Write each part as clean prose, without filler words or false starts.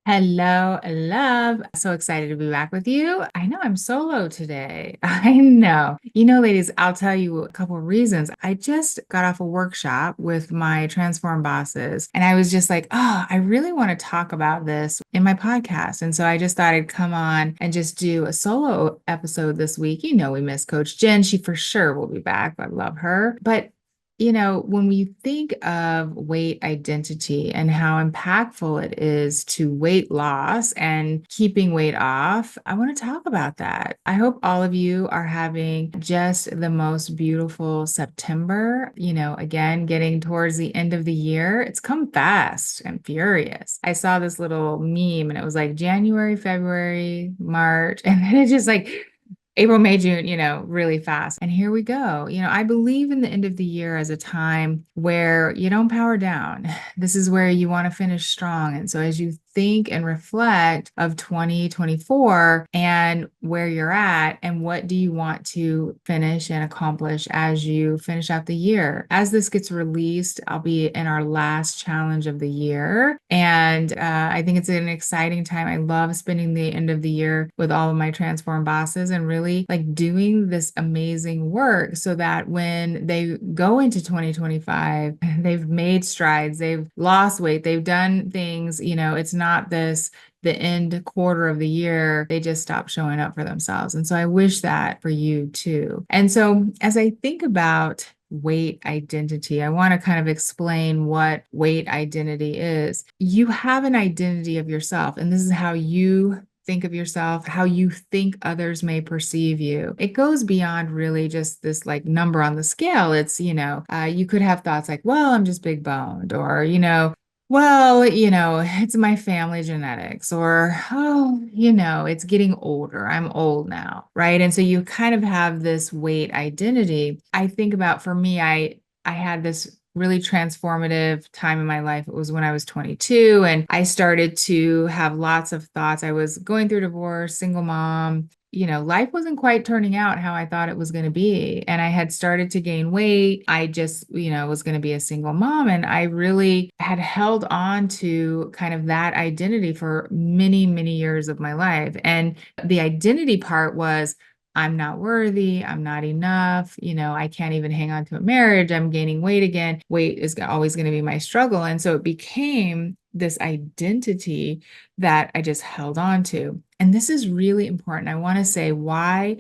Hello, love. So excited to be back with you. I know I'm solo today. I know. Ladies, I'll tell you a couple of reasons. I just got off a workshop with my Transform bosses, and I was just like, oh, I really want to talk about this in my podcast. And so I just thought I'd come on and just do a solo episode this week. We miss Coach Jen. She for sure will be back. I love her. But when we think of weight identity and how impactful it is to weight loss and keeping weight off, I want to talk about that. I hope all of you are having just the most beautiful September. Again, getting towards the end of the year, it's come fast and furious. I saw this little meme and it was like January, February, March, and then it just like April, May, June, really fast. And here we go. I believe in the end of the year as a time where you don't power down. This is where you want to finish strong. And so as you think and reflect of 2024 and where you're at and what do you want to finish and accomplish as you finish out the year. As this gets released, I'll be in our last challenge of the year. And I think it's an exciting time. I love spending the end of the year with all of my Transform bosses and really like doing this amazing work so that when they go into 2025, they've made strides, they've lost weight, they've done things, it's not the end quarter of the year, they just stop showing up for themselves. And so I wish that for you too. And so as I think about weight identity, I want to kind of explain what weight identity is. You have an identity of yourself, and this is how you think of yourself, how you think others may perceive you. It goes beyond really just this like number on the scale. It's, you could have thoughts like, well, I'm just big boned, or, well, it's my family genetics, or, oh, it's getting older. I'm old now, right? And so you kind of have this weight identity. I think about for me, I had this really transformative time in my life. It was when I was 22 and I started to have lots of thoughts. I was going through divorce, single mom. Life wasn't quite turning out how I thought it was going to be. And I had started to gain weight. I just, was going to be a single mom. And I really had held on to kind of that identity for many, many years of my life. And the identity part was, I'm not worthy. I'm not enough. I can't even hang on to a marriage. I'm gaining weight again. Weight is always going to be my struggle. And so it became this identity that I just held on to. And this is really important. I want to say why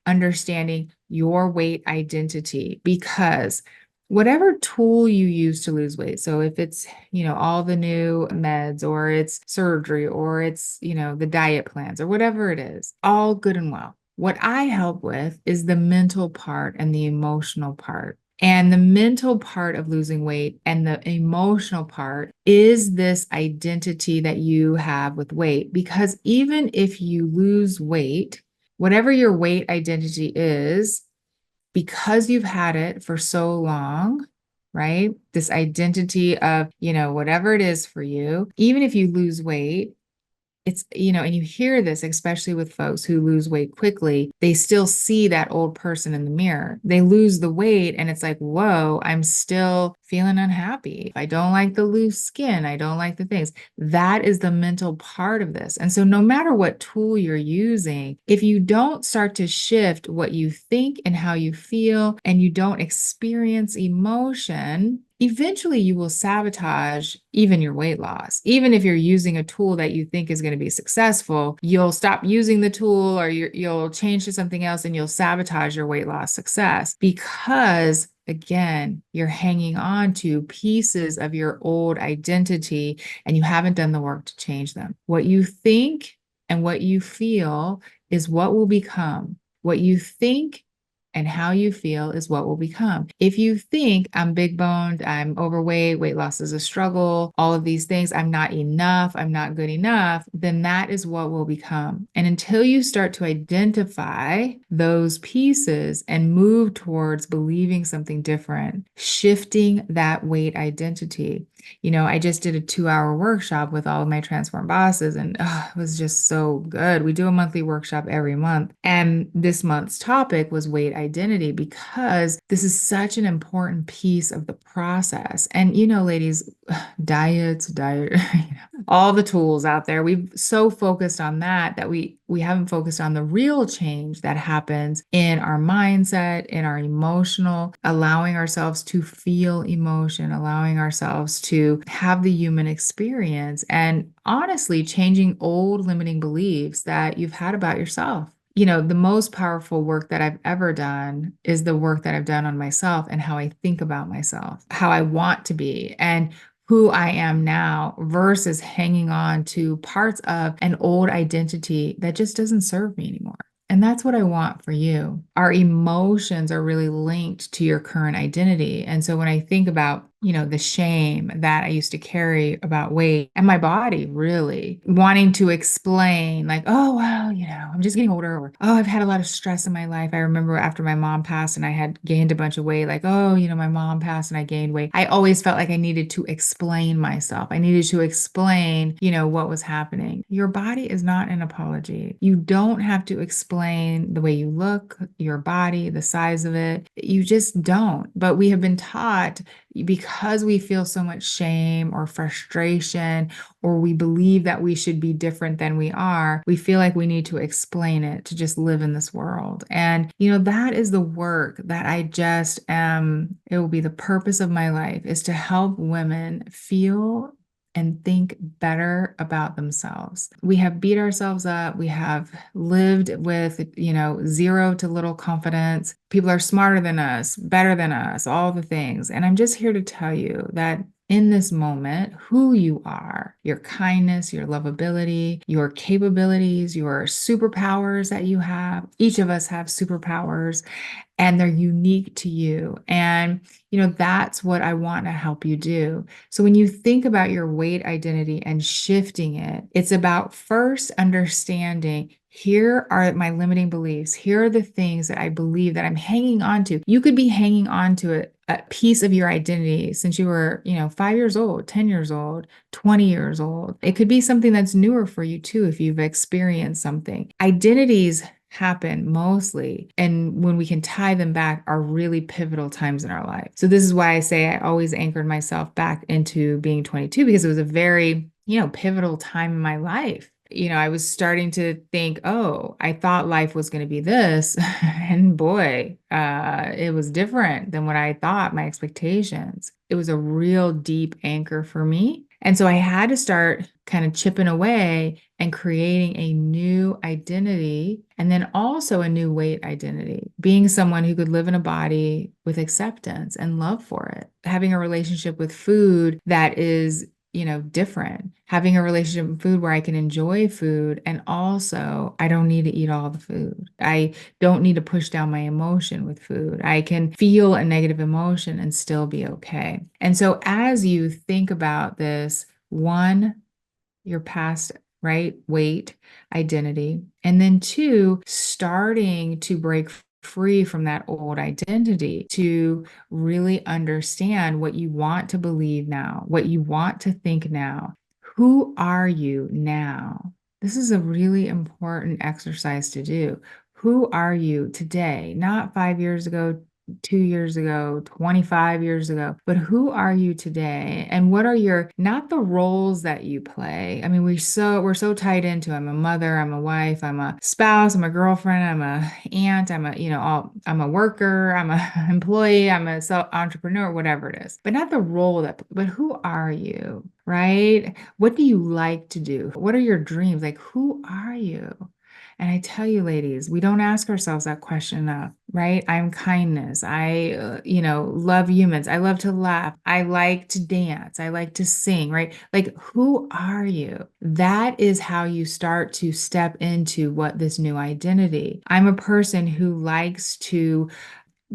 understanding your weight identity, because whatever tool you use to lose weight, so if it's, all the new meds or it's surgery or it's, the diet plans or whatever it is, all good and well. What I help with is the mental part and the emotional part. And the mental part of losing weight and the emotional part is this identity that you have with weight. Because even if you lose weight, whatever your weight identity is, because you've had it for so long, right? This identity of, whatever it is for you, even if you lose weight, it's, and you hear this, especially with folks who lose weight quickly, they still see that old person in the mirror. They lose the weight and it's like, whoa, I'm still feeling unhappy. I don't like the loose skin. I don't like the things. That is the mental part of this. And so no matter what tool you're using, if you don't start to shift what you think and how you feel, and you don't experience emotion, eventually you will sabotage even your weight loss. Even if you're using a tool that you think is going to be successful, you'll stop using the tool or you'll change to something else and you'll sabotage your weight loss success because again, you're hanging on to pieces of your old identity and you haven't done the work to change them. What you think and what you feel is what will become. What you think and how you feel is what will become. If you think I'm big boned, I'm overweight, weight loss is a struggle, all of these things, I'm not enough, I'm not good enough, then that is what will become. And until you start to identify those pieces and move towards believing something different, shifting that weight identity. I just did a 2-hour workshop with all of my Transform bosses and it was just so good. We do a monthly workshop every month. And this month's topic was weight identity. identity because this is such an important piece of the process. And, ladies, diet, all the tools out there. We've so focused on that we haven't focused on the real change that happens in our mindset, in our emotional, allowing ourselves to feel emotion, allowing ourselves to have the human experience, and honestly, changing old limiting beliefs that you've had about yourself. The most powerful work that I've ever done is the work that I've done on myself and how I think about myself, how I want to be, and who I am now versus hanging on to parts of an old identity that just doesn't serve me anymore. And that's what I want for you. Our emotions are really linked to your current identity. And so when I think about, the shame that I used to carry about weight and my body really wanting to explain, like, oh, well, I'm just getting older, or, oh, I've had a lot of stress in my life. I remember after my mom passed and I had gained a bunch of weight, like, oh, my mom passed and I gained weight. I always felt like I needed to explain myself. I needed to explain, what was happening. Your body is not an apology. You don't have to explain the way you look, your body, the size of it. You just don't. But we have been taught, because we feel so much shame or frustration, or we believe that we should be different than we are, we feel like we need to explain it to just live in this world. And, that is the work that I just am. It will be the purpose of my life, is to help women feel and think better about themselves. We have beat ourselves up. We have lived with, zero to little confidence. People are smarter than us, better than us, all the things. And I'm just here to tell you that in this moment, who you are, your kindness, your lovability, your capabilities, your superpowers that you have. Each of us have superpowers, and they're unique to you. And, that's what I want to help you do. So when you think about your weight identity and shifting it, it's about first understanding, here are my limiting beliefs. Here are the things that I believe that I'm hanging on to. You could be hanging on to a piece of your identity since you were, 5 years old, 10 years old, 20 years old. It could be something that's newer for you too, if you've experienced something. Identities happen mostly, and when we can tie them back, are really pivotal times in our life. So this is why I say I always anchored myself back into being 22, because it was a very, pivotal time in my life. I was starting to think, oh, I thought life was going to be this. And boy, it was different than what I thought, my expectations. It was a real deep anchor for me. And so I had to start kind of chipping away and creating a new identity, and then also a new weight identity, being someone who could live in a body with acceptance and love for it, having a relationship with food that is, different, having a relationship with food where I can enjoy food, and also I don't need to eat all the food. I don't need to push down my emotion with food. I can feel a negative emotion and still be okay. And so as you think about this, one, your past, right, weight identity, and then two, starting to break free from that old identity to really understand what you want to believe now, what you want to think now. Who are you now? This is a really important exercise to do. Who are you today? Not 5 years ago, 2 years ago, 25 years ago, but who are you today? And what are your, not the roles that you play. I mean, we're so tied into, I'm a mother, I'm a wife, I'm a spouse, I'm a girlfriend, I'm a aunt, I'm a worker, I'm a employee, I'm a self entrepreneur, whatever it is, but not the role but who are you, right? What do you like to do? What are your dreams? Like, who are you? And I tell you, ladies, we don't ask ourselves that question enough, right? I'm kindness. I, love humans. I love to laugh. I like to dance. I like to sing, right? Like, who are you? That is how you start to step into what this new identity. I'm a person who likes to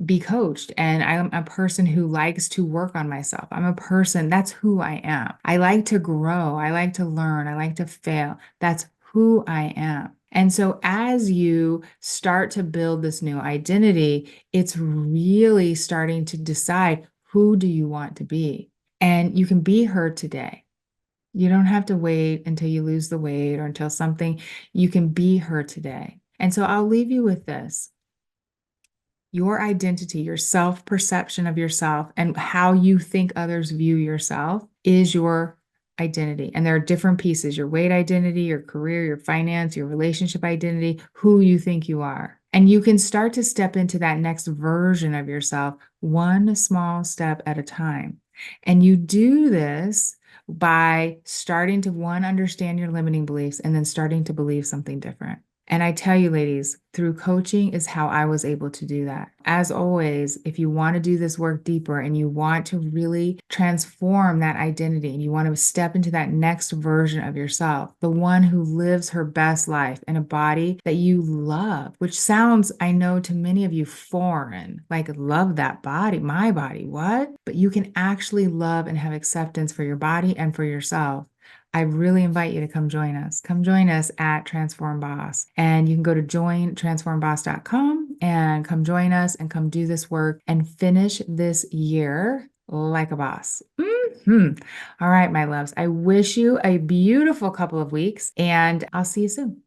be coached, and I'm a person who likes to work on myself. I'm a person, that's who I am. I like to grow. I like to learn. I like to fail. That's who I am. And so as you start to build this new identity, it's really starting to decide, who do you want to be? And you can be her today. You don't have to wait until you lose the weight or until something, you can be her today. And so I'll leave you with this. Your identity, your self perception of yourself, and how you think others view yourself is your identity. And there are different pieces: your weight identity, your career, your finance, your relationship identity, who you think you are. And you can start to step into that next version of yourself one small step at a time. And you do this by starting to, one, understand your limiting beliefs and then starting to believe something different. And I tell you, ladies, through coaching is how I was able to do that. As always, if you want to do this work deeper and you want to really transform that identity and you want to step into that next version of yourself, the one who lives her best life in a body that you love, which sounds, I know, to many of you foreign, like love that body, my body, what? But you can actually love and have acceptance for your body and for yourself. I really invite you to come join us. Come join us at Transform Boss. And you can go to jointransformboss.com and come join us and come do this work and finish this year like a boss. All right, my loves. I wish you a beautiful couple of weeks and I'll see you soon.